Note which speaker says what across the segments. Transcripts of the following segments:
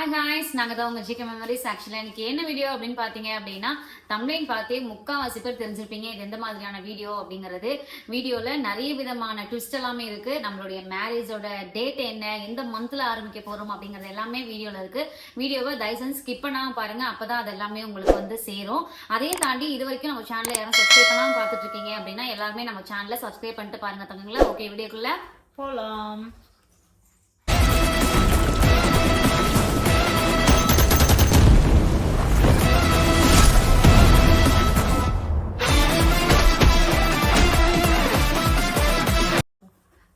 Speaker 1: Hi ஹாய்ஸ் நாங்கள் தான் உங்கள் ஜிகே மெமரிஸ். ஆக்சுவலாக எனக்கு என்ன வீடியோ அப்படின்னு பார்த்தீங்க அப்படின்னா, தம்ப்ளைன் பார்த்தே முக்கால்வாசி பேர் தெரிஞ்சிருப்பீங்க இது எந்த மாதிரியான வீடியோ அப்படிங்கிறது. வீடியோவில் நிறைய விதமான ட்விஸ்ட் எல்லாமே இருக்குது. நம்மளுடைய மேரேஜோட டேட் என்ன, எந்த மந்தில் ஆரம்பிக்க போகிறோம் அப்படிங்கிறது எல்லாமே வீடியோவில் இருக்குது. வீடியோவை தயவுசெய்து ஸ்கிப் பண்ணாமல் பாருங்கள், அப்போ தான் அது எல்லாமே உங்களுக்கு வந்து சேரும். அதையும் தாண்டி இது வரைக்கும் நம்ம சேனலை யாரும் சப்ஸ்கிரைப் பண்ணாமல் பார்த்துட்டு இருக்கீங்க அப்படின்னா எல்லாருமே நம்ம சேனலை சப்ஸ்கிரைப் பண்ணிட்டு பாருங்கள் தங்கங்களா. ஓகே, வீடியோக்குள்ளே போகலாம்.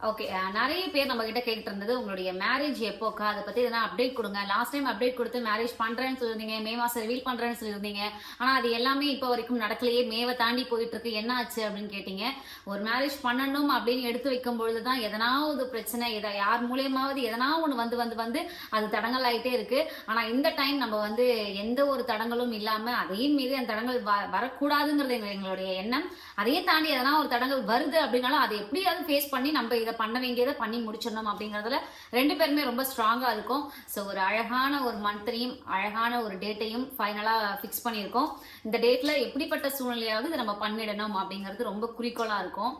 Speaker 1: ஓகே, நிறைய பேர் நம்ம கிட்ட கேட்டு இருந்தது உங்களுடைய மேரேஜ் எப்போக்கா, அதை பத்தி எதனா அப்டேட் கொடுங்க. லாஸ்ட் டைம் அப்டேட் கொடுத்து மேரேஜ் பண்றேன்னு சொல்லியிருந்தீங்க, மே மாசம் ரிவீல் பண்றேன்னு சொல்லியிருந்தீங்க. ஆனா அது எல்லாமே இப்போ வரைக்கும் நடக்கலையே, மேவை தாண்டி போயிட்டு இருக்கு, என்ன ஆச்சு அப்படின்னு கேட்டீங்க. ஒரு மேரேஜ் பண்ணணும் அப்படின்னு எடுத்து வைக்கும் பொழுதுதான் எதனாவது பிரச்சனை, யார் மூலியமாவது எதனா ஒன்று வந்து வந்து வந்து அது தடங்கள் ஆகிட்டே இருக்கு. ஆனா இந்த டைம் நம்ம வந்து எந்த ஒரு தடங்களும் இல்லாம அதையும் மீது அந்த தடங்கள் வரக்கூடாதுங்கிறது எங்களுடைய எண்ணம். அதையும் தாண்டி எதனா ஒரு தடங்கள் வருது அப்படின்னாலும் அதை எப்படியாவது ஃபேஸ் பண்ணி நம்ம இதை பண்ண வேண்டியதை பண்ணி முடிச்சிடணும் அப்படிங்கிறதுல ரெண்டு பேருமே ரொம்ப ஸ்ட்ராங்கா இருக்கும். ஸோ ஒரு அழகான ஒரு மந்த்தையும் அழகான ஒரு டேட்டையும் ஃபைனலா ஃபிக்ஸ் பண்ணியிருக்கோம். இந்த டேட்ல எப்படிப்பட்ட சூழ்நிலையாவது இதை நம்ம பண்ணிடணும் அப்படிங்கிறது ரொம்ப குறிக்கோளா இருக்கும்.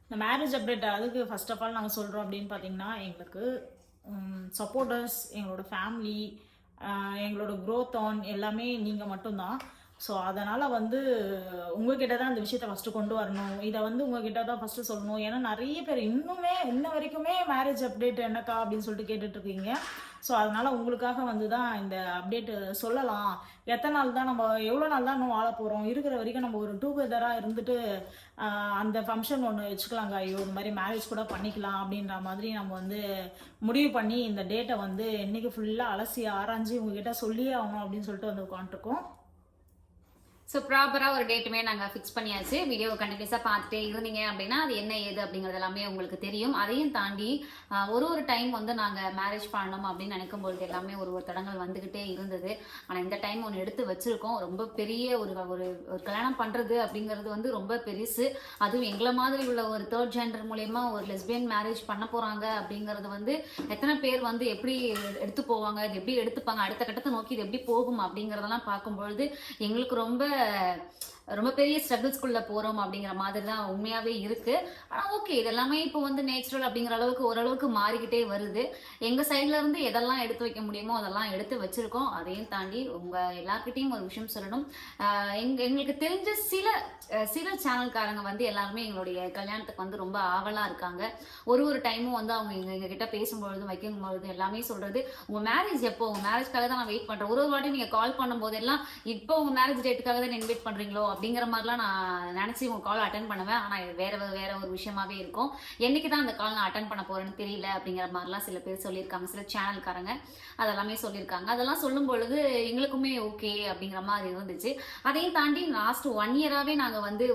Speaker 2: இந்த மேரேஜ் அப்டேட் அதுக்கு ஃபர்ஸ்ட் ஆஃப் ஆல் நாங்கள் சொல்கிறோம் அப்படின்னு பார்த்தீங்கன்னா, எங்களுக்கு சப்போர்ட்டர்ஸ், எங்களோட ஃபேமிலி, எங்களோட க்ரோத் ஆன் எல்லாமே நீங்கள் மட்டும்தான். ஸோ அதனால் வந்து உங்ககிட்ட தான் இந்த விஷயத்தை ஃபஸ்ட்டு கொண்டு வரணும், இதை வந்து உங்ககிட்ட தான் ஃபஸ்ட்டு சொல்லணும். ஏன்னா நிறைய பேர் இன்ன வரைக்குமே மேரேஜ் அப்டேட் என்னக்கா அப்படின்னு சொல்லிட்டு கேட்டுட்ருக்கீங்க. ஸோ அதனால் உங்களுக்காக வந்து தான் இந்த அப்டேட்டு சொல்லலாம். எத்தனை நாள் தான் நம்ம, எவ்வளோ நாள் தான் இன்னும் வாழ போகிறோம், இருக்கிற வரைக்கும் நம்ம ஒரு டுகெதராக இருந்துட்டு அந்த ஃபங்க்ஷன் ஒன்று வச்சுக்கலாங்க, ஐயோ இந்த மாதிரி மேரேஜ் கூட பண்ணிக்கலாம் அப்படின்ற மாதிரி நம்ம வந்து முடிவு பண்ணி இந்த டேட்டை வந்து என்றைக்கு ஃபுல்லாக அலசி ஆராய்ஞ்சி உங்ககிட்ட சொல்லியே ஆகணும் அப்படின்னு சொல்லிட்டு வந்து உட்காந்துருக்கோம்.
Speaker 1: ஸோ ப்ராப்பராக ஒரு டேட்டுமே நாங்கள் ஃபிக்ஸ் பண்ணியாச்சு. வீடியோவை கண்டினியூஸாக பார்த்துட்டே இருந்தீங்க அப்படின்னா அது என்ன ஏது அப்படிங்கிறது எல்லாமே உங்களுக்கு தெரியும். அதையும் தாண்டி ஒரு டைம் வந்து நாங்கள் மேரேஜ் பண்ணணும் அப்படின்னு நினைக்கும் பொழுது எல்லாமே ஒரு தடங்கள் வந்துக்கிட்டே இருந்தது. ஆனால் இந்த டைம் ஒன்று எடுத்து வச்சுருக்கோம். ரொம்ப பெரிய ஒரு ஒரு கல்யாணம் பண்ணுறது அப்படிங்கிறது வந்து ரொம்ப பெருசு. அதுவும் எங்களை மாதிரி உள்ள ஒரு தேர்ட் ஜெண்டர் மூலயமா ஒரு லெஸ்பியன் மேரேஜ் பண்ண போகிறாங்க அப்படிங்கிறது வந்து எத்தனை பேர் வந்து எப்படி எடுத்து போவாங்க, இது எப்படி எடுத்துப்பாங்க, அடுத்த கட்டத்தை நோக்கி இது எப்படி போகும் அப்படிங்கிறதெல்லாம் பார்க்கும்பொழுது எங்களுக்கு ரொம்ப பெரிய ஸ்ட்ரகிள்ஸ்குள்ள போறோம் அப்படிங்கிற மாதிரி தான் உண்மையாவே இருக்கு. ஆனா ஓகே, இதெல்லாமே இப்போ வந்து நேச்சுரல் அப்படிங்கிற அளவுக்கு ஓரளவுக்கு மாறிக்கிட்டே வருது. எங்க சைட்ல இருந்து எதெல்லாம் எடுத்து வைக்க முடியுமோ அதெல்லாம் எடுத்து வச்சிருக்கோம். அதையும் தாண்டி உங்க எல்லார்கிட்டையும் ஒரு விஷயம் சொல்லணும். எங்களுக்கு தெரிஞ்ச சில சேனல்காரங்க வந்து எல்லாருமே எங்களுடைய கல்யாணத்துக்கு வந்து ரொம்ப ஆவலா இருக்காங்க. ஒரு டைமும் வந்து அவங்க எங்க கிட்ட பேசும்பொழுதும் வைக்கும்பொழுது எல்லாமே சொல்றது, உங்க மேரேஜ் எப்போ, உங்க மேரேஜ்க்காக தான் நான் வெயிட் பண்றேன். ஒரு வாட்டி நீங்க கால் பண்ணும்போது எல்லாம் இப்போ உங்க மேரேஜ் டேட்டுக்காக தான் இன்வைட் பண்றீங்களோ அப்படிங்கிற மாதிரிலாம் நான் நினைச்சு உங்க கால் அட்டன் பண்ணுவேன். ஆனா இது வேற ஒரு விஷயமாவே இருக்கும். என்னைக்கு தான் அந்த கால் நான் அட்டன் பண்ண போறேன்னு தெரியல அப்படிங்கிற மாதிரிலாம் சில பேர் சொல்லியிருக்காங்க, சில சேனல்காரங்க அதெல்லாமே சொல்லியிருக்காங்க. அதெல்லாம் சொல்லும் பொழுது எங்களுக்குமே ஓகே அப்படிங்கிற மாதிரி இருந்துச்சு. அதையும் தாண்டி லாஸ்ட் 1 இயராகவே நாங்கள் வந்து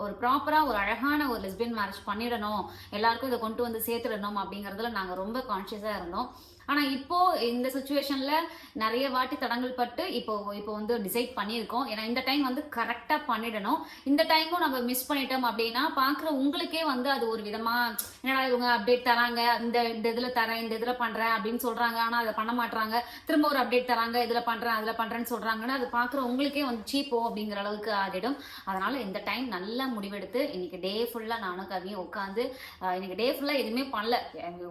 Speaker 1: ஒரு ப்ராப்பராக ஒரு அழகான ஒரு லெஸ்பியன் மேரேஜ் பண்ணிடணும், எல்லாருக்கும் இதை கொண்டு வந்து சேர்த்துடணும் அப்படிங்கிறதுல நாங்கள் ரொம்ப கான்ஷியஸாக இருந்தோம். ஆனால் இப்போ இந்த சுச்சுவேஷன்ல நிறைய வாட்டி தடங்கள் பட்டு இப்போ வந்து டிசைட் பண்ணியிருக்கோம். ஏன்னா இந்த டைம் வந்து கரெக்டாக பண்ணிடணும். இந்த டைமும் நம்ம மிஸ் பண்ணிட்டோம் அப்படின்னா பார்க்குற உங்களுக்கே வந்து அது ஒரு விதமா, என்னடா இவங்க அப்டேட் தராங்க, இந்த இதில் தரேன், இந்த இதில் பண்ணுறேன் அப்படின்னு சொல்கிறாங்க, ஆனால் அதை பண்ண மாட்டாங்க, திரும்ப ஒரு அப்டேட் தராங்க, இதில் பண்ணுறேன் அதில் பண்ணுறேன்னு சொல்கிறாங்கன்னா அது பார்க்குற உங்களுக்கே வந்து சீப்போ அப்படிங்கிற அளவுக்கு ஆகிடும். அதனால இந்த டைம் நல்லா முடிவெடுத்து இன்னைக்கு டே ஃபுல்லாக நானும் கவியும் உட்காந்து இன்னைக்கு டே ஃபுல்லாக எதுவுமே பண்ணல.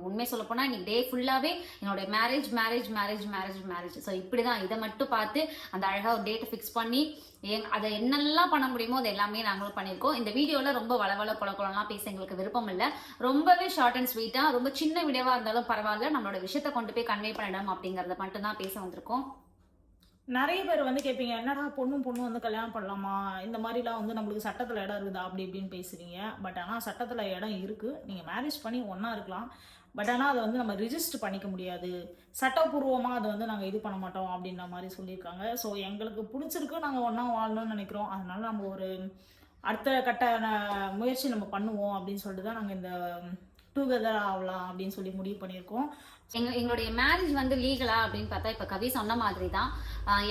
Speaker 1: உண்மை சொல்ல போனால் இன்னைக்கு டே ஃபுல்லாகவே என்னோட marriage marriage marriage marriage marriage. So இப்படி தான் இதை மட்டும் பார்த்து அந்த அழகாக ஒரு டேட்டை ஃபிக்ஸ் பண்ணி அதை என்னெல்லாம் பண்ண முடியுமோ அது எல்லாமே நாங்களும் பண்ணியிருக்கோம். இந்த வீடியோவில் ரொம்ப வளவள குளம்லாம் பேச எங்களுக்கு விருப்பம் இல்லை. ரொம்பவே ஷார்ட் அண்ட் ஸ்வீட்டாக, ரொம்ப சின்ன வீடியோவாக இருந்தாலும் பரவாயில்ல, நம்மளோட விஷயத்தை கொண்டு போய் கன்வே பண்ணிடணும் அப்படிங்கிறத மட்டும் தான் பேச வந்திருக்கோம்.
Speaker 2: நிறைய பேர் வந்து கேட்பீங்க, என்னடா பொண்ணு வந்து கல்யாணம் பண்ணலாமா, இந்த மாதிரிலாம் வந்து நம்மளுக்கு சட்டத்தில் இடம் இருக்குதா அப்படி இப்படின்னு பேசுகிறீங்க. பட் ஆனால் சட்டத்தில் இடம் இருக்குது, நீங்கள் மேரேஜ் பண்ணி ஒன்றா இருக்கலாம். பட் ஆனால் அதை வந்து நம்ம ரிஜிஸ்டர் பண்ணிக்க முடியாது, சட்டப்பூர்வமாக அதை வந்து நாங்கள் இது பண்ண மாட்டோம் அப்படின்ற மாதிரி சொல்லியிருக்காங்க. ஸோ எங்களுக்கு பிடிச்சிருக்கு, நாங்கள் ஒன்றா வாழணும்னு நினைக்கிறோம். அதனால நம்ம ஒரு அடுத்த கட்ட முயற்சி நம்ம பண்ணுவோம் அப்படின்னு சொல்லிட்டு தான் நாங்கள் இந்த டுகெதர் ஆகலாம் அப்படின்னு சொல்லி முடிவு பண்ணியிருக்கோம்.
Speaker 1: எங்களுடைய மேரேஜ் வந்து லீகலா அப்படின்னு பார்த்தா இப்ப கவி சொன்ன மாதிரி தான்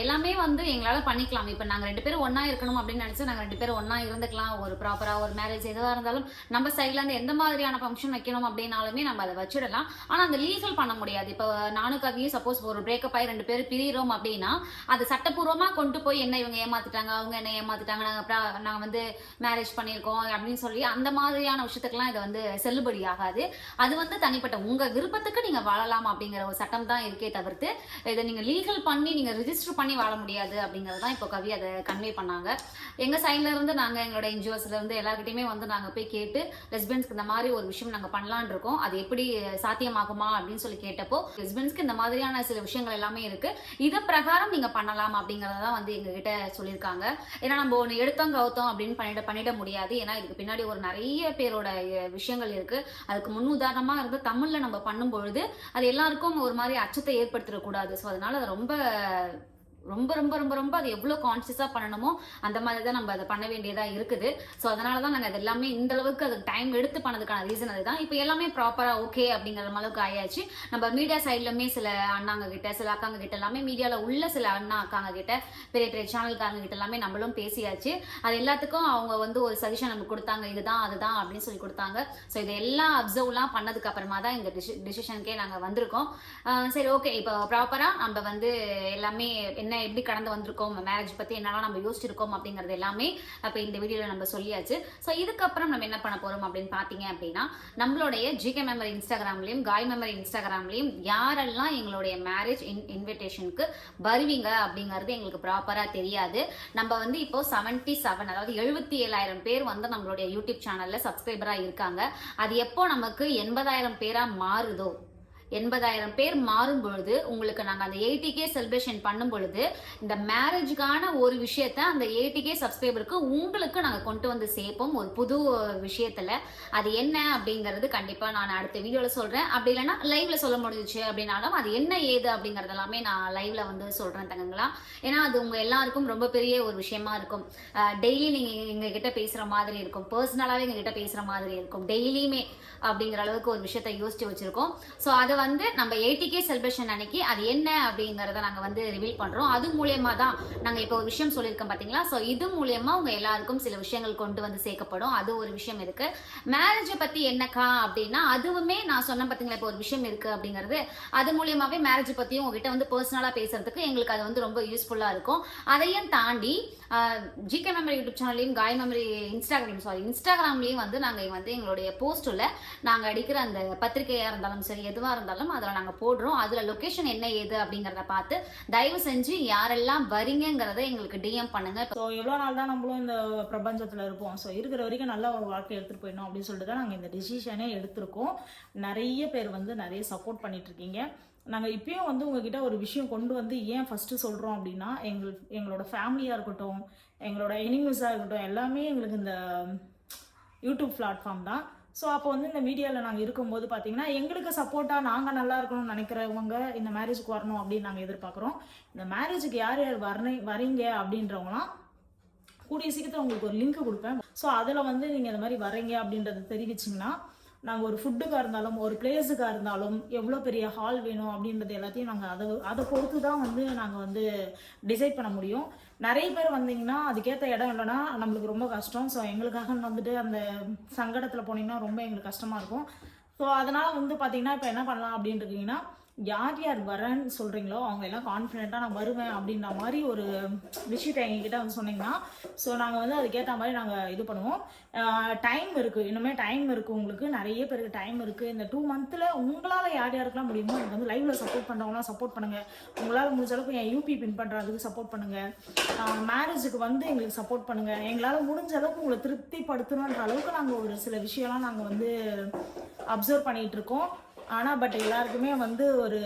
Speaker 1: எல்லாமே வந்து எங்களால பண்ணிக்கலாம். இப்ப நாங்க 2 பேரும் ஒண்ணா இருக்கணும் அப்படின்னு நினைச்சு நாங்க 2 பேரும் ஒண்ணா இருந்துக்கலாம். ஒரு ப்ராப்பரா ஒரு மேரேஜ் எதுவா இருந்தாலும் நம்ம சைட்ல இருந்து எந்த மாதிரியான ஃபங்க்ஷன் வைக்கணும் அப்படின்னாலுமே நம்ம அதை வச்சிடலாம். ஆனா அந்த லீகல் பண்ண முடியாது. இப்ப நானும் கவியும் சப்போஸ் ஒரு பிரேக்கப் ஆகி 2 பேரும் பிரியிறோம் அப்படின்னா அது சட்டப்பூர்வமா கொண்டு போய் என்ன இவங்க ஏமாத்திட்டாங்க, அவங்க என்ன ஏமாத்திட்டாங்க, நாங்க வந்து மேரேஜ் பண்ணியிருக்கோம் அப்படின்னு சொல்லி அந்த மாதிரியான விஷயத்துக்குலாம் இது வந்து செல்லுபடி ஆகாது. அது வந்து தனிப்பட்ட உங்க விருப்பத்துக்கு நீங்க வாழலாம் அப்படிங்கிற ஒரு சட்டம் தான் இருக்கே தவிர்த்து இதை நீங்க லீகல் பண்ணி நீங்க ரிஜிஸ்டர் பண்ணி வாழ முடியாது அப்படிங்கறது தான் இப்போ கவி அதை கன்வே பண்ணாங்க. எங்க சைட்ல இருந்து நாங்க எங்களோட என்ஜிஓஸ்ல இருந்து எல்லார்கிட்டயுமே வந்து நாங்க போய் கேட்டு லெஸ்பியன்ஸ்க்கு இந்த மாதிரி ஒரு விஷயம் நாங்க பண்ணலாம்னு இருக்கோம், அது எப்படி சாத்தியமாகுமா அப்படின்னு சொல்லி கேட்டப்போ லெஸ்பியன்ஸ்க்கு இந்த மாதிரியான சில விஷயங்கள் எல்லாமே இருக்கு, இதை பிரகாரம் நீங்க பண்ணலாம் அப்படிங்கறதான் வந்து எங்க கிட்ட சொல்லியிருக்காங்க. ஏன்னா நம்ம ஒன்று எடுத்தோம் கவுத்தோம் அப்படின்னு பண்ணிட முடியாது. ஏன்னா இதுக்கு பின்னாடி ஒரு நிறைய பேரோட விஷயங்கள் இருக்கு. அதுக்கு முன் உதாரணமா இருந்து தமிழ்ல நம்ம பண்ணும் பொழுது அது எல்லாருக்கும் ஒரு மாதிரி அச்சத்தை ஏற்படுத்திடக்கூடாது. ஸோ அதனால அது ரொம்ப ரொம்ப ரொம்ப ரொம்ப ரொம்ப அது எவ்வளோ கான்சியஸாக பண்ணணுமோ அந்த மாதிரி தான் நம்ம அதை பண்ண வேண்டியதாக இருக்குது. ஸோ அதனால தான் நாங்கள் அது எல்லாமே இந்த அளவுக்கு அதுக்கு டைம் எடுத்து பண்ணதுக்கான ரீசன் அதுதான். இப்போ எல்லாமே ப்ராப்பராக ஓகே அப்படிங்கிற அளவுக்கு ஆயாச்சு. நம்ம மீடியா சைட்லுமே சில அண்ணாங்க கிட்ட சில அக்காங்க கிட்ட எல்லாமே மீடியாவில் உள்ள சில அண்ணா அக்காங்க கிட்ட பெரிய பெரிய சேனல்காரங்க கிட்ட எல்லாமே நம்மளும் பேசியாச்சு. அது எல்லாத்துக்கும் அவங்க வந்து ஒரு சஜஷன் நமக்கு கொடுத்தாங்க, இதுதான் அதுதான் அப்படின்னு சொல்லி கொடுத்தாங்க. ஸோ இது எல்லாம் அப்சர்வ்லாம் பண்ணதுக்கு அப்புறமா தான் இந்த டிசிஷனுக்கே நாங்கள் வந்திருக்கோம். சரி ஓகே, இப்போ ப்ராப்பராக நம்ம வந்து எல்லாமே என்ன எப்படி கடந்து வந்திருக்கோம், மேரேஜ் பத்தி என்னெல்லாம் நம்ம யோசிச்சிருக்கோம் அப்படிங்கிறது எல்லாமே அப்ப இந்த வீடியோல நம்ம சொல்லியாச்சு. ஸோ இதுக்கப்புறம் நம்ம என்ன பண்ண போறோம் அப்படின்னு பாத்தீங்க அப்படின்னா நம்மளுடைய ஜிகே மெமரி இன்ஸ்டாகிராம்லயும் காய் மெமரி இன்ஸ்டாகிராம்லயும் யாரெல்லாம் எங்களுடைய மேரேஜ் இன்விடேஷனுக்கு வருவீங்க அப்படிங்கிறது எங்களுக்கு ப்ராப்பரா தெரியாது. நம்ம வந்து இப்போ 77 அதாவது 77,000 பேர் வந்து நம்மளுடைய யூடியூப் சேனல்ல சப்ஸ்கிரைபரா இருக்காங்க. அது எப்போ நமக்கு 80,000 பேரா மாறுதோ 80,000 பேர் மாறும் பொழுது உங்களுக்கு நாங்கள் அந்த 80K செலிப்ரேஷன் பண்ணும் பொழுது இந்த மேரேஜுக்கான ஒரு விஷயத்த அந்த 80K சப்ஸ்கிரைபருக்கு உங்களுக்கு நாங்கள் கொண்டு வந்து சேர்ப்போம் ஒரு புது விஷயத்துல. அது என்ன அப்படிங்கிறது கண்டிப்பாக நான் அடுத்த வீடியோவில் சொல்கிறேன். அப்படி இல்லைன்னா லைவ்ல சொல்ல முடிஞ்சிச்சு அப்படின்னாலும் அது என்ன ஏது அப்படிங்கிறது எல்லாமே நான் லைவ்ல வந்து சொல்கிறேன் தங்கங்களா. ஏன்னா அது உங்கள் எல்லாருக்கும் ரொம்ப பெரிய ஒரு விஷயமா இருக்கும். டெய்லி நீங்கள் எங்ககிட்ட பேசுகிற மாதிரி இருக்கும், பர்சனலாகவே எங்ககிட்ட பேசுகிற மாதிரி இருக்கும் டெய்லியுமே அப்படிங்கிற அளவுக்கு ஒரு விஷயத்த யோசிச்சு வச்சிருக்கோம். ஸோ அதை வந்து நம்ம 80K செலிப்ரேஷன் அன்னைக்கு அது என்ன அப்படிங்கறத நாங்க வந்து ரிவீல் பண்றோம். அது மூலியமா தான் நாங்க இப்போ ஒரு விஷயம் சொல்லியிருக்கோம் பாத்தீங்களா. ஸோ இது மூலியமா உங்க எல்லாருக்கும் சில விஷயங்கள் கொண்டு வந்து சேர்க்கப்படும். அது ஒரு விஷயம் இருக்கு. மேரேஜை பத்தி என்னக்கா அப்படின்னா அதுவுமே நான் சொன்ன பாத்தீங்களா இப்போ ஒரு விஷயம் இருக்கு அப்படிங்கிறது அது மூலியமாவே மேரேஜ் பத்தியும் உங்ககிட்ட வந்து பர்சனலா பேசுறதுக்கு எங்களுக்கு அது வந்து ரொம்ப யூஸ்ஃபுல்லா இருக்கும். அதையும் தாண்டி ஜிகே மெமரி யூடியூப் சேனல்லையும் காய் மெமரி இன்ஸ்டாகிராம்லையும் வந்து நாங்க வந்து எங்களுடைய போஸ்ட்ல நாங்க அடிக்கிற அந்த பத்திரிகையா இருந்தாலும் சரி எதுவா இருந்தாலும் அதில் நாங்கள் போடுறோம். அதில் லொக்கேஷன் என்ன ஏது அப்படிங்கிறத பார்த்து தயவு செஞ்சு யாரெல்லாம் வரீங்கிறத எங்களுக்கு டிஎம் பண்ணுங்க.
Speaker 2: ஸோ எவ்வளோ நாள் தான் நம்மளும் இந்த பிரபஞ்சத்தில் இருப்போம். ஸோ இருக்கிற வரைக்கும் நல்ல ஒரு வாழ்க்கை எடுத்துகிட்டு போயிடணும் அப்படின்னு சொல்லிட்டு தான் நாங்கள் இந்த டிசிஷனே எடுத்திருக்கோம். நிறைய பேர் வந்து நிறைய சப்போர்ட் பண்ணிட்டு இருக்கீங்க. நாங்கள் இப்பயும் வந்து உங்ககிட்ட ஒரு விஷயம் கொண்டு வந்து ஏன் ஃபஸ்ட்டு சொல்கிறோம் அப்படின்னா எங்களோட ஃபேமிலியாக இருக்கட்டும், எங்களோட எனிமீஸாக இருக்கட்டும், எல்லாமே எங்களுக்கு இந்த யூடியூப் பிளாட்ஃபார்ம் தான். ஸோ அப்போ வந்து இந்த மீடியாவில் நாங்கள் இருக்கும்போது பார்த்தீங்கன்னா எங்களுக்கு சப்போர்ட்டாக நாங்கள் நல்லா இருக்கணும்னு நினைக்கிறவங்க இந்த மேரேஜுக்கு வரணும் அப்படின்னு நாங்கள் எதிர்பார்க்குறோம். இந்த மேரேஜுக்கு யார் யார் வரீங்க அப்படின்றவங்களாம் கூடிய சீக்கிரத்தில் உங்களுக்கு ஒரு லிங்க் கொடுப்பேன். ஸோ அதில் வந்து நீங்கள் இந்த மாதிரி வரீங்க அப்படின்றத தெரிவிச்சிங்கன்னா நாங்கள் ஒரு ஃபுட்டுக்காக இருந்தாலும் ஒரு பிளேஸுக்காக இருந்தாலும் எவ்வளோ பெரிய ஹால் வேணும் அப்படின்றது எல்லாத்தையும் நாங்கள் அதை பொறுத்து தான் வந்து நாங்கள் வந்து டிசைட் பண்ண முடியும். நிறைய பேர் வந்தீங்கன்னா அதுக்கேற்ற இடம் இல்லைன்னா நம்மளுக்கு ரொம்ப கஷ்டம். ஸோ எங்களுக்காக வந்துட்டு அந்த சங்கடத்தில் போனீங்கன்னா ரொம்ப எங்களுக்கு கஷ்டமாக இருக்கும். ஸோ அதனால் வந்து பார்த்தீங்கன்னா இப்போ என்ன பண்ணலாம் அப்படின்னு இருக்கீங்கன்னா யார் யார் வரேன்னு சொல்கிறீங்களோ அவங்க எல்லாம் கான்ஃபிடென்ட்டாக நான் வருவேன் அப்படின்ற மாதிரி ஒரு விஷயத்தை எங்ககிட்ட வந்து சொன்னீங்கன்னா ஸோ நாங்கள் வந்து அதுக்கேற்ற மாதிரி நாங்கள் இது பண்ணுவோம். டைம் இருக்குது, இன்னுமே டைம் இருக்குது, உங்களுக்கு நிறைய பேருக்கு டைம் இருக்குது. இந்த 2 மந்த்தில் உங்களால் யார் யாருக்கெல்லாம் முடியுமோ எனக்கு வந்து லைவில் சப்போர்ட் பண்ணுறவங்களாம் சப்போர்ட் பண்ணுங்கள். உங்களால் முடிஞ்ச அளவுக்கு என் யூபி பின் பண்ணுறதுக்கு சப்போர்ட் பண்ணுங்கள். மேரேஜுக்கு வந்து எங்களுக்கு சப்போர்ட் பண்ணுங்கள். எங்களால் முடிஞ்ச அளவுக்கு உங்களை திருப்திப்படுத்தணுன்ற அளவுக்கு நாங்கள் ஒரு சில விஷயம்லாம் நாங்கள் வந்து அப்சர்வ் பண்ணிகிட்ருக்கோம். ஆனால் பட் எல்லாருக்குமே வந்து ஒரு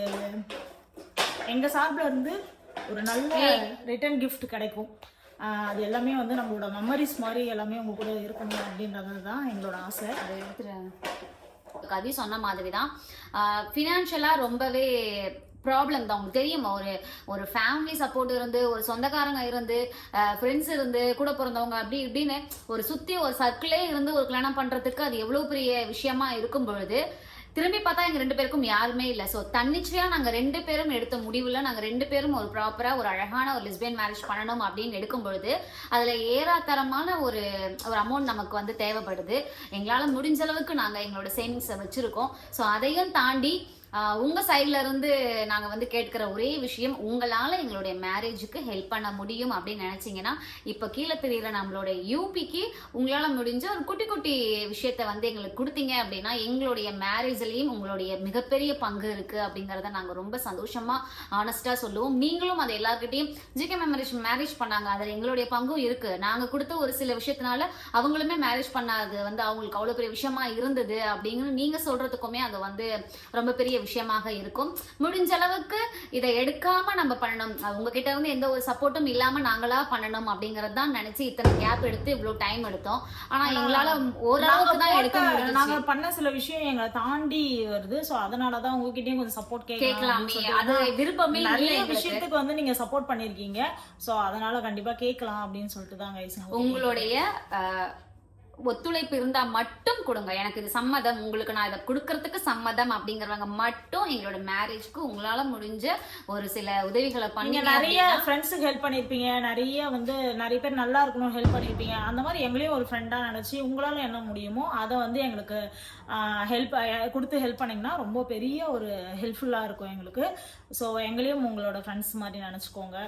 Speaker 2: எங்கள் சார்பில் இருந்து ஒரு நல்ல ரிட்டர்ன் கிஃப்ட் கிடைக்கும். அது எல்லாமே வந்து நம்மளோட மெமரிஸ் மாதிரி எல்லாமே உங்க கூட இருக்கணும் அப்படின்றது தான் எங்களோட ஆசை.
Speaker 1: அதை எடுத்துறேன். கவி சொன்ன மாதிரி தான் ஃபினான்ஷியலாக ரொம்பவே ப்ராப்ளம் தான். உங்களுக்கு தெரியுமா, ஒரு ஃபேமிலி சப்போர்ட் இருந்து ஒரு சொந்தக்காரங்க இருந்து ஃப்ரெண்ட்ஸ் இருந்து கூட பிறந்தவங்க அப்படி இப்படின்னு ஒரு சுற்றி ஒரு சர்க்கிளே இருந்து ஒரு கல்யாணம் பண்ணுறதுக்கு அது எவ்வளோ பெரிய விஷயமா இருக்கும் பொழுது திரும்பி பார்த்தா எங்க 2 பேருக்கும் யாருமே இல்ல. சோ தன்னிச்சையா நாங்க 2 பேரும் எடுத்த முடிவுல நாங்க 2 பேரும் ஒரு ப்ராப்பரா ஒரு அழகான ஒரு லெஸ்பியன் மேரேஜ் பண்ணணும் அப்படின்னு எடுக்கும் பொழுது அதுல ஏறாத்தரமான ஒரு அமௌண்ட் நமக்கு வந்து தேவைப்படுது. எங்களால முடிஞ்ச அளவுக்கு நாங்க எங்களோட சேவிங்ஸை வச்சிருக்கோம். சோ அதையும் தாண்டி உங்க சைட்ல இருந்து நாங்க வந்து கேட்கிற ஒரே விஷயம், உங்களால எங்களுடைய மேரேஜுக்கு ஹெல்ப் பண்ண முடியும் அப்படின்னு நினைச்சீங்கன்னா இப்ப கீழே தெரியுற நம்மளோட யூபிக்கு உங்களால முடிஞ்ச ஒரு குட்டி குட்டி விஷயத்த வந்து எங்களுக்கு கொடுத்தீங்க அப்படின்னா எங்களுடைய மேரேஜ்லயும் உங்களுடைய மிகப்பெரிய பங்கு இருக்கு அப்படிங்கறத நாங்க ரொம்ப சந்தோஷமா ஆனஸ்டா சொல்லுவோம். நீங்களும் அதை எல்லார்கிட்டையும் ஜிகே மேரேஜ் பண்ணாங்க, அதுல எங்களுடைய பங்கும் இருக்கு, நாங்க கொடுத்த ஒரு சில விஷயத்தினால அவங்களுமே மேரேஜ் பண்ணாது வந்து அவங்களுக்கு அவ்வளவு பெரிய விஷயமா இருந்தது அப்படிங்கிறது நீங்க சொல்றதுக்குமே அது வந்து ரொம்ப பெரிய விஷயமாக இருக்கும். முடிஞ்ச அளவுக்கு இதை எடுக்காம நம்ம பண்ணணும், உங்ககிட்ட இருந்து எந்த ஒரு சப்போர்ட்டும் இல்லாம நாங்களா பண்ணணும் அப்படிங்கறது தான் நினைச்சு இத்தனை கேப் எடுத்து இவ்வளவு டைம் எடுத்தோம். ஆனா எங்களால ஓரளவுக்கு தான் எடுக்க முடியும்.
Speaker 2: நாங்க பண்ண சில விஷயம் எங்களை தாண்டி வருது. சோ அதனாலதான் உங்ககிட்டயும் கொஞ்சம் சப்போர்ட் கேட்கலாமே,
Speaker 1: அது விருப்பமே
Speaker 2: நிறைய விஷயத்துக்கு வந்து நீங்க சப்போர்ட் பண்ணிருக்கீங்க. சோ அதனால கண்டிப்பா கேட்கலாம் அப்படின்னு சொல்லிட்டு தான் கைஸ்
Speaker 1: உங்களுடைய ஒத்துழைப்பு இருந்தா மட்டும் கொடுங்க. எனக்கு இது சம்மதம், உங்களுக்கு நான் இதை கொடுக்கறதுக்கு சம்மதம் அப்படிங்கிறவங்க மட்டும் எங்களோட மேரேஜ்க்கு உங்களால முடிஞ்ச ஒரு சில உதவிகளை பண்ணி
Speaker 2: நிறைய ஃப்ரெண்ட்ஸுக்கு ஹெல்ப் பண்ணிருப்பீங்க, நிறைய பேர் நல்லா இருக்கணும் ஹெல்ப் பண்ணிருப்பீங்க. அந்த மாதிரி எங்களையும் ஒரு ஃப்ரெண்டா நினைச்சு உங்களால என்ன முடியுமோ அதை வந்து எங்களுக்கு கொடுத்து ஹெல்ப் பண்ணீங்கன்னா ரொம்ப பெரிய ஒரு ஹெல்ப்ஃபுல்லா இருக்கும் எங்களுக்கு. ஸோ எங்களையும் உங்களோட ஃப்ரெண்ட்ஸ் மாதிரி நினைச்சுக்கோங்க.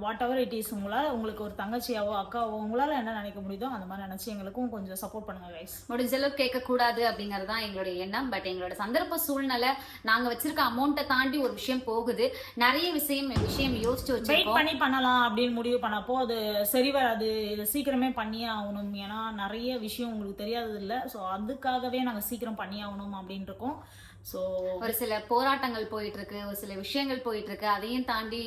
Speaker 2: வாட் எவர் இட் இஸ், உங்களுக்கு ஒரு தங்கச்சியாவோ அக்காவோ உங்களால என்ன நினைக்க முடியுதோ அந்த மாதிரி நினைச்சு எங்களுக்கும் கொஞ்சம் சப்போர்ட் பண்ணுங்க கைஸ்.
Speaker 1: முடிஞ்ச அளவுக்கு கேட்க கூடாது அப்படிங்கிறது தான் எங்களுடைய எண்ணம். பட் எங்களோட சந்தர்ப்ப சூழ்நிலை நாங்க வச்சிருக்க அமௌண்ட்டை தாண்டி ஒரு விஷயம் போகுது, நிறைய விஷயம் யோசிச்சு வச்சு
Speaker 2: வெயிட் பண்ணி பண்ணலாம் அப்படின்னு முடிவு பண்ணப்போ அது சரி வராது, இது சீக்கிரமே பண்ணியே ஆகணும், ஏன்னா நிறைய விஷயம் உங்களுக்கு தெரியாதது இல்லை. ஸோ அதுக்காகவே நாங்கள் சீக்கிரம் பண்ணி ஆகணும் அப்படின்னு இருக்கோம். ஸோ
Speaker 1: ஒரு சில போராட்டங்கள் போயிட்டு இருக்கு, ஒரு சில விஷயங்கள் போயிட்டு இருக்கு, அதையும் தாண்டி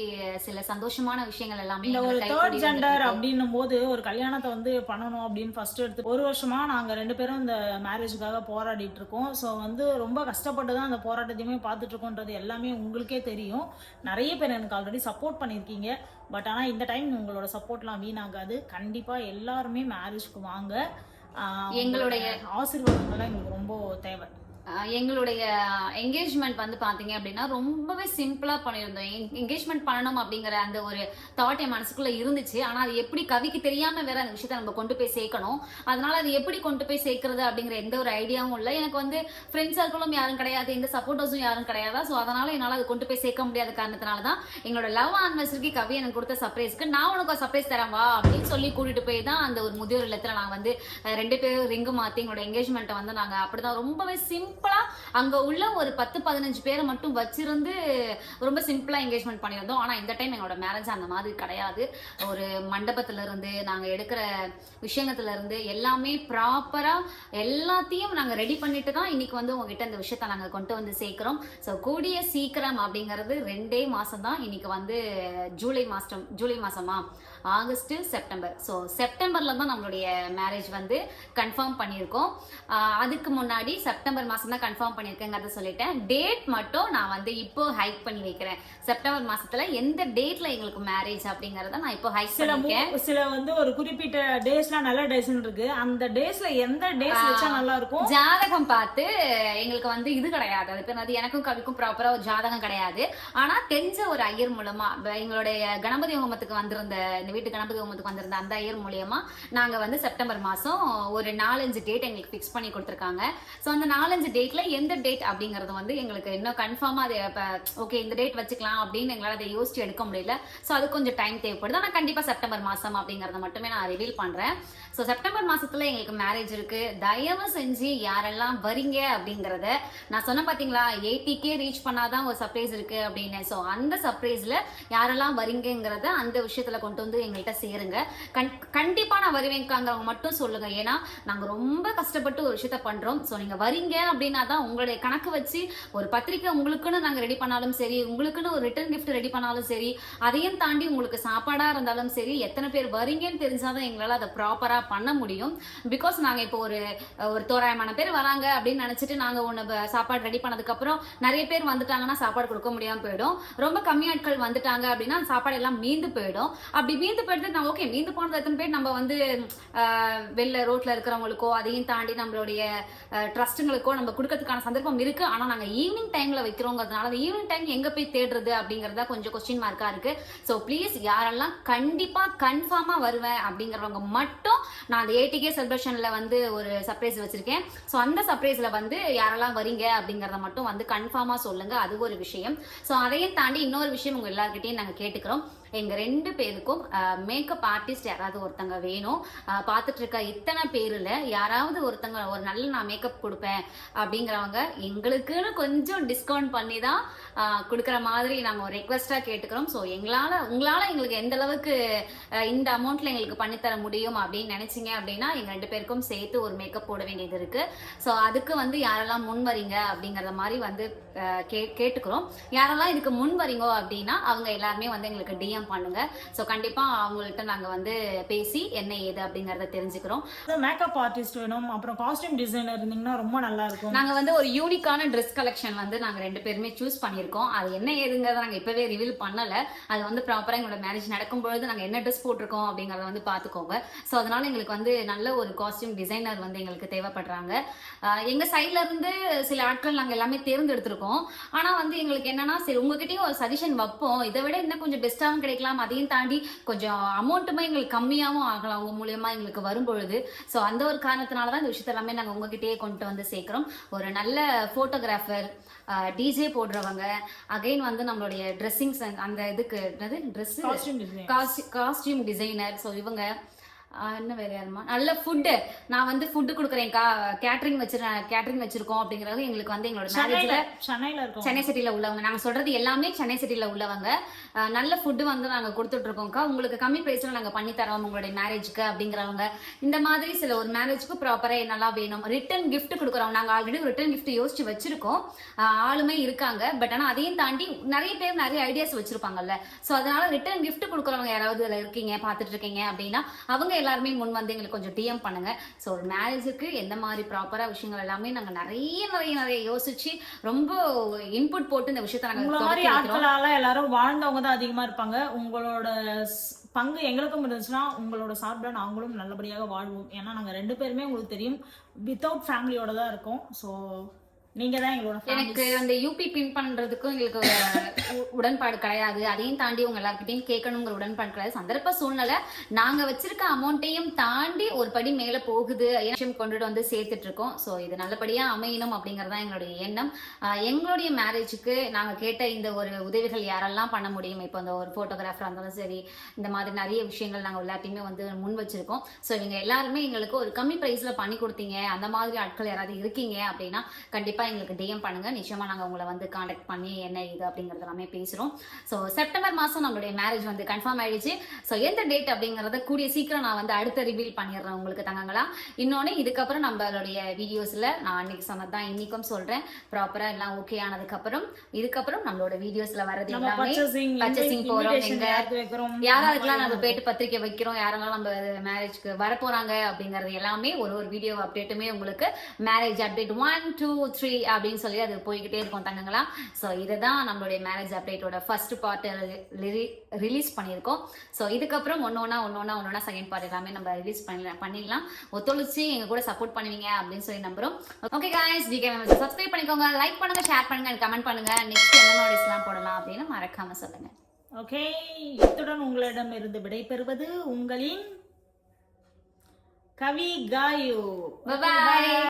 Speaker 1: சில சந்தோஷமான விஷயங்கள் எல்லாமே
Speaker 2: இந்த ஒரு தேர்ட் ஜெண்டர் அப்படின்னும் போது ஒரு கல்யாணத்தை வந்து பண்ணணும் அப்படின்னு ஃபர்ஸ்ட் எடுத்து 1 வருஷமா நாங்க 2 பேரும் இந்த மேரேஜுக்காக போராடிட்டு இருக்கோம். ஸோ வந்து ரொம்ப கஷ்டப்பட்டு தான் அந்த போராட்டத்தையுமே பார்த்துட்டு இருக்கோன்றது எல்லாமே உங்களுக்கே தெரியும். நிறைய பேர் எனக்கு ஆல்ரெடி சப்போர்ட் பண்ணியிருக்கீங்க. பட் ஆனால் இந்த டைம் உங்களோட சப்போர்ட்லாம் வீணாகாது. கண்டிப்பா எல்லாருமே மேரேஜ்க்கு வாங்க, எங்களுடைய ஆசீர்வாதங்கள்லாம் எங்களுக்கு ரொம்ப தேவை.
Speaker 1: எங்களுடைய என்கேஜ்மெண்ட் வந்து பாத்தீங்க அப்படின்னா ரொம்பவே சிம்பிளா பண்ணியிருந்தோம். என்கேஜ்மெண்ட் பண்ணணும் அப்படிங்கிற அந்த ஒரு தாட் என் மனசுக்குள்ள இருந்துச்சு. ஆனா அது எப்படி கவிக்கு தெரியாம வேற அந்த விஷயத்த நம்ம கொண்டு போய் சேர்க்கணும், அதனால அது எப்படி கொண்டு போய் சேர்க்கறது அப்படிங்கிற எந்த ஒரு ஐடியாவும் இல்லை. எனக்கு வந்து ஃப்ரெண்ட்ஸ் சர்க்கிளும் யாரும் கிடையாது, எந்த சப்போர்ட்டர்ஸும் யாரும் கிடையாது. ஸோ அதனால என்னால் அது கொண்டு போய் சேர்க்க முடியாத காரணத்தினால தான் எங்களோட லவ் ஆனிவர்சரிக்கு கவி எனக்கு கொடுத்த சர்ப்ரைஸ்க்கு நான் உனக்கு ஒரு சர்ப்ரைஸ் தரேன் வா அப்படின்னு சொல்லி கூட்டிட்டு போய் தான் அந்த ஒரு முதியோர் இல்லத்துல நாங்கள் வந்து 2 பேரும் ரிங்கு மாற்றி எங்களோட என்கேஜ்மெண்ட்டை வந்து நாங்கள் அப்படிதான் ரொம்பவே சிம்பிளா அங்க உள்ள ஒரு 10-15 பேரை மட்டும் வச்சிருந்து ரொம்ப சிம்பிளா என்கேஜ்மெண்ட் பண்ணியிருந்தோம். ஆனா இந்த டைம் எங்களோட மேரேஜ் அந்த மாதிரி கிடையாது. ஒரு மண்டபத்துல இருந்து நாங்க எடுக்கிற விஷயத்துல இருந்து எல்லாமே ப்ராப்பரா எல்லாத்தையும் நாங்க ரெடி பண்ணிட்டு தான் இன்னைக்கு வந்து உங்ககிட்ட இந்த விஷயத்த நாங்க கொண்டு வந்து சேர்க்கிறோம். ஸோ கூடிய சீக்கிரம் அப்படிங்கிறது 2 மாசம் தான். இன்னைக்கு வந்து ஜூலை மாசமா ஆகஸ்ட் செப்டம்பர். ஸோ செப்டம்பர்ல தான் நம்மளுடைய மேரேஜ் வந்து கன்ஃபார்ம் பண்ணியிருக்கோம். அதுக்கு முன்னாடி செப்டம்பர் மாசம் தான் கன்ஃபார்ம் பண்ணியிருக்கேங்கிறத சொல்லிட்டேன். டேட் மட்டும் நான் வந்து இப்போ ஹைக் பண்ணி வைக்கிறேன். செப்டம்பர் மாசத்துல எந்த டேட்ல எங்களுக்கு மேரேஜ் அப்படிங்கறத நான் இப்போ ஹைக் பண்ணிருக்கேன்.
Speaker 2: சில வந்து ஒரு குறிப்பிட்ட டேஸ்லாம் நல்ல டேஸ் இருக்கு, அந்த டேஸ்ல எந்த டேஸ் வச்சா நல்லா இருக்கும்
Speaker 1: ஜாதகம் பார்த்து எங்களுக்கு வந்து இது கிடையாது. அது பேர் வந்து எனக்கும் கவிக்கும் ப்ராப்பரா ஒரு ஜாதகம் கிடையாது. ஆனா தெரிஞ்ச ஒரு ஐயர் மூலமா எங்களுடைய கணபதி ஹோமத்துக்கு வந்திருந்த இந்த வீட்டு கணபதி ஹோமத்துக்கு வந்திருந்த அந்த ஐயர் மூலியமா நாங்க வந்து செப்டம்பர் மாசம் ஒரு 4-5 டேட் எங்களுக்கு பிக்ஸ் பண்ணி கொடுத்துருக்காங்க. ஸோ அந்த 4-5 டேட்ல எந்த டேட் அப்படிங்கறது வந்து எங்களுக்கு இன்னும் கன்ஃபார்மா அது ஓகே இந்த டேட் வச்சுக்கலாம் அப்படின்னு எங்களால் அதை யோசிச்சு எடுக்க முடியல. ஸோ அது கொஞ்சம் டைம் தேவைப்படுது. ஆனால் கண்டிப்பா செப்டம்பர் மாசம் அப்படிங்கறத மட்டுமே நான் ரிவீல் பண்றேன். ஸோ செப்டம்பர் மாசத்துல எங்களுக்கு மேரேஜ் இருக்கு. தயவு செஞ்சு யாரெல்லாம் வரீங்க அப்படிங்கறத நான் சொன்ன பாத்தீங்களா, 80K ரீச் பண்ணாதான் ஒரு சர்ப்ரைஸ் இருக்கு அப்படின்னு. ஸோ அந்த சர்ப்ரைஸ்ல யாரெல்லாம் வரீங்கிறத அந்த விஷயத்துல கொண்டு வந்து எங்கள்கிட்ட சேருங்க. கண்டிப்பா நான் வருவேங்கிறவங்க மட்டும் சொல்லுங்க. ஏன்னா நாங்க ரொம்ப கஷ்டப்பட்டு ஒரு விஷயத்த பண்றோம். ஸோ நீங்க வரீங்க அப்படின்னா தான் உங்களுடைய கணக்கு வச்சு ஒரு பத்திரிக்கை உங்களுக்குன்னு நாங்க ரெடி பண்ணாலும் சரி, உங்களுக்குன்னு ஒரு ரிட்டர்ன் கிஃப்ட் ரெடி பண்ணாலும் சரி, அதையும் தாண்டி உங்களுக்கு சாப்பாடா இருந்தாலும் சரி, எத்தனை பேர் வரீங்கன்னு தெரிஞ்சாதான் எங்களால் அதை ப்ராப்பரா பண்ண முடியும். பிகாஸ் நாங்க இப்போ ஒரு தோராயமான பேர் வராங்க அப்படின்னு நினைச்சிட்டு நாங்க ஒன்று சாப்பாடு ரெடி பண்ணதுக்கு அப்புறம் நிறைய பேர் வந்துட்டாங்கன்னா சாப்பாடு கொடுக்க முடியாம போயிடும். ரொம்ப கம்மி ஆட்கள் வந்துட்டாங்க அப்படின்னா சாப்பாடு எல்லாம் மீந்து போயிடும். அப்படி மீந்து போயிட்டு நான் ஓகே மீந்து போனது எத்தனை பேர் நம்ம வந்து வெளில ரோட்ல இருக்கிறவங்களுக்கோ அதையும் தாண்டி நம்மளுடைய ட்ரஸ்ட்டுங்களுக்கோ நம்ம நம்ம கொடுக்கறதுக்கான சந்தர்ப்பம் இருக்கு. ஆனா நாங்க ஈவினிங் டைம்ல வைக்கிறோங்கிறதுனால அந்த ஈவினிங் டைம் எங்க போய் தேடுறது அப்படிங்கறத கொஞ்சம் கொஸ்டின் மார்க்கா இருக்கு. ஸோ ப்ளீஸ் யாரெல்லாம் கண்டிப்பா கன்ஃபார்மா வருவேன் அப்படிங்கிறவங்க மட்டும் நான் அந்த 80K செலிப்ரேஷன்ல வந்து ஒரு சர்ப்ரைஸ் வச்சிருக்கேன். ஸோ அந்த சர்ப்ரைஸ்ல வந்து யாரெல்லாம் வரீங்க அப்படிங்கறத மட்டும் வந்து கன்ஃபார்மா சொல்லுங்க. அது ஒரு விஷயம். ஸோ அதையும் தாண்டி இன்னொரு விஷயம் உங்க எல்லார்கிட்டையும் நாங்க கேட்டுக்கிறோம். எங்க 2 பேருக்கும் மேக்கப் ஆர்டிஸ்ட் யாராவது ஒருத்தங்க வேணும். பார்த்துட்டு இருக்க இத்தனை பேர்ல யாராவது ஒருத்தங்க ஒரு நல்ல நான் மேக்கப் கொடுப்பேன் அப்படிங்கிறவங்க எங்களுக்குன்னு கொஞ்சம் டிஸ்கவுண்ட் பண்ணி தான் கொடுக்குற மாதிரி நாங்கள் ஒரு ரெக்வஸ்டா கேட்டுக்கிறோம். ஸோ உங்களால எங்களுக்கு எந்த அளவுக்கு இந்த அமௌண்ட்ல எங்களுக்கு பண்ணித்தர முடியும் அப்படின்னு நினைச்சீங்க அப்படின்னா எங்க 2 பேருக்கும் சேர்த்து ஒரு மேக்கப் போட வேண்டியது இருக்கு. ஸோ அதுக்கு வந்து யாரெல்லாம் முன் வரீங்க அப்படிங்கறத மாதிரி வந்து கேட்டுக்கிறோம். யாரெல்லாம் இதுக்கு முன் வரீங்க அப்படின்னா அவங்க எல்லாருமே வந்து எங்களுக்கு DM பண்ணுங்க. ஸோ கண்டிப்பா அவங்கள்ட்ட நாங்க வந்து பேசி என்ன ஏது அப்படிங்கறத தெரிஞ்சுக்கிறோம்.
Speaker 2: மேக்கப் ஆர்டிஸ்ட் வேணும், அப்புறம் காஸ்டியூம் டிசைனர் இருந்தீங்கன்னா ரொம்ப நல்லா இருக்கும்.
Speaker 1: நாங்க வந்து ஒரு யூனிக்கான ட்ரெஸ் கலெக்ஷன் வந்து நாங்க 2 பேருமே சூஸ் பண்ணியிருக்கோம். அது என்ன ஏதுங்கிறத நாங்க இப்பவே ரிவீல் பண்ணல. அது வந்து ப்ராப்பரா எங்களோட மேரேஜ் நடக்கும்பொழுது நாங்க என்ன ட்ரெஸ் போட்டிருக்கோம் அப்படிங்கறத வந்து பாத்துக்கோங்க. ஸோ அதனால எங்களுக்கு வந்து நல்ல ஒரு காஸ்டியூம் டிசைனர் வந்து எங்களுக்கு தேவைப்படுறாங்க. எங்க சைட்ல இருந்து சில ஆட்கள் நாங்க எல்லாமே தேர்ந்தெடுத்திருக்கோம். ஆனா வந்து எங்களுக்கு என்னன்னா சரி உங்ககிட்டயும் ஒரு சஜஷன் வைப்போம், இதை விட இன்னும் கொஞ்சம் பெஸ்டாவும் கிடைக்கலாம், அதையும் தாண்டி கொஞ்சம் அமௌண்ட்டுமே எங்களுக்கு கம்மியாகவும் ஆகலாம் உங்க மூலியமா எங்களுக்கு வரும்பொழுது. ஸோ அந்த ஒரு காரணத்தினாலதான் இந்த விஷயத்த எல்லாமே நாங்க உங்ககிட்டயே கொண்டு வந்து சேர்க்கிறோம். ஒரு நல்ல போட்டோகிராஃபர், டிஜே போடுறவங்க, அகைன் வந்து நம்மளுடைய ட்ரெஸ்ஸிங் அந்த இதுக்கு ட்ரெஸ் காஸ்டியூம் டிசைனர். ஸோ இவங்க இன்னும் வேற யாருமா நல்ல ஃபுட்டு, நான் வந்து ஃபுட்டு கொடுக்குறேன்க்கா, கேட்டரிங் வச்சிருக்கோம் அப்படிங்கறது எங்களுக்கு வந்து எங்களோட மேரேஜ்ல சென்னை சிட்டில உள்ளவங்க, நாங்க சொல்றது எல்லாமே சென்னை சிட்டில உள்ளவங்க. நல்ல ஃபுட்டு வந்து நாங்க கொடுத்துட்டு இருக்கோம்க்கா, உங்களுக்கு கம்மி பிரைஸ்ல நாங்க பண்ணி தரோம் உங்களுடைய மேரேஜ்க்கு அப்படிங்கிறவங்க. இந்த மாதிரி சில ஒரு மேரேஜ்க்கு ப்ராப்பரா நல்லா வேணும். ரிட்டர்ன் கிஃப்ட் கொடுக்குறோம். நாங்க ஆல்ரெடி ரிட்டர்ன் கிஃப்ட் யோசிச்சு வச்சிருக்கோம். ஆளுமே இருக்காங்க. பட் ஆனா அதையும் தாண்டி நிறைய பேர் நிறைய ஐடியாஸ் வச்சிருப்பாங்கல்ல. ஸோ அதனால ரிட்டர்ன் கிஃப்ட் கொடுக்குறவங்க யாராவது இதுல இருக்கீங்க, பாத்துட்டு இருக்கீங்க அப்படின்னா அவங்க எல்லாருமே முன் வந்து எங்களுக்கு கொஞ்சம் DM பண்ணுங்க. ஸோ ஒரு மேரேஜுக்கு எந்த மாதிரி ப்ராப்பரா விஷயங்கள் எல்லாமே நாங்க நிறைய யோசிச்சு ரொம்ப இன்புட் போட்டு இந்த விஷயத்த
Speaker 2: நாங்க எல்லாரும் வாழ்ந்தவங்க தான் அதிகமா இருப்பாங்க. உங்களோட பங்கு எங்களுக்கும் இருந்துச்சுன்னா உங்களோட சார்பில் நாங்களும் நல்லபடியாக வாழ்வோம். ஏன்னா நாங்க 2 பேருமே உங்களுக்கு தெரியும் வித்தவுட் ஃபேமிலியோட தான் இருக்கோம். ஸோ நீங்க தான் எங்களோட
Speaker 1: எனக்கு அந்த யூபி பின் பண்றதுக்கும் எங்களுக்கு உடன்பாடு கிடையாது. அதையும் தாண்டி உங்க எல்லார்கிட்டையும் கேட்கணுங்கிற உடன்பாடு கிடையாது. சந்தர்ப்ப சூழ்நிலை நாங்க வச்சிருக்க அமௌண்ட்டையும் தாண்டி ஒரு படி மேல போகுது, கொண்டுட்டு வந்து சேர்த்துட்டு இருக்கோம். ஸோ இது நல்லபடியா அமையணும் அப்படிங்கறதா எங்களுடைய எண்ணம். எங்களுடைய மேரேஜுக்கு நாங்க கேட்ட இந்த ஒரு உதவிகள் யாரெல்லாம் பண்ண முடியும், இப்போ அந்த ஒரு போட்டோகிராஃபர் இருந்தாலும் சரி, இந்த மாதிரி நிறைய விஷயங்கள் நாங்க எல்லாத்தையுமே வந்து முன் வச்சிருக்கோம். ஸோ இவங்க எல்லாருமே எங்களுக்கு ஒரு கம்மி பிரைஸ்ல பண்ணி கொடுத்தீங்க, அந்த மாதிரி ஆட்கள் யாராவது இருக்கீங்க அப்படின்னா கண்டிப்பா எங்களுக்கு DM பண்ணுங்க. நிச்சயமா நாங்க உங்களை வந்து கான்டாக்ட் பண்ணி என்ன இது அப்படிங்கறது எல்லாமே பேசுறோம். ஸோ செப்டம்பர் மாசம் நம்மளுடைய மேரேஜ் வந்து கன்ஃபார்ம் ஆயிடுச்சு. ஸோ எந்த டேட் அப்படிங்கறத கூடிய சீக்கிரம் நான் வந்து அடுத்த ரிவீல் பண்ணிடுறேன் உங்களுக்கு தங்கங்களா. இன்னொன்னு இதுக்கப்புறம் நம்மளுடைய வீடியோஸ்ல நான் அன்னைக்கு சொன்னதான் இன்னைக்கும் சொல்றேன், ப்ராப்பரா எல்லாம் ஓகே ஆனதுக்கு அப்புறம் இதுக்கப்புறம் நம்மளோட வீடியோஸ்ல வரது எல்லாமே பர்ச்சேசிங் போறோம், எங்க யாராருக்கெல்லாம் நம்ம பேட்டு பத்திரிக்கை வைக்கிறோம், யாரெல்லாம் நம்ம மேரேஜ்க்கு வர போறாங்க அப்படிங்கறது எல்லாமே ஒரு வீடியோ அப்டேட்டுமே உங்களுக்கு மேரேஜ் அப்டேட் 1 2 3 அப்படின்னு சொல்லி அது போய்கிட்டே இருக்கும் தங்கங்களா. ஸோ இதுதான் நம்மளுடைய மேரேஜ் அப்டேட்டோட ஃபர்ஸ்ட் பார்ட் ரிலீஸ் பண்ணியிருக்கோம். ஸோ இதுக்கப்புறம் ஒன்னொன்னா செகண்ட் பார்ட் எல்லாமே நம்ம ரிலீஸ் பண்ணிடலாம். ஒத்துழைச்சு எங்க கூட சப்போர்ட் பண்ணுவீங்க அப்படின்னு சொல்லி நம்புறோம். Okay guys, DK Memes subscribe பண்ணிக்கோங்க, லைக் பண்ணுங்க, ஷேர் பண்ணுங்க, கமெண்ட் பண்ணுங்க. நெக்ஸ்ட் என்ன மாடல்ஸ்லாம் போடலாம் அப்படின்னு மறக்காம சொல்லுங்க.
Speaker 2: ஓகே, இத்துடன் உங்களிடம் இருந்து விடைபெறுவது உங்களின் கவி காயு.
Speaker 1: பை.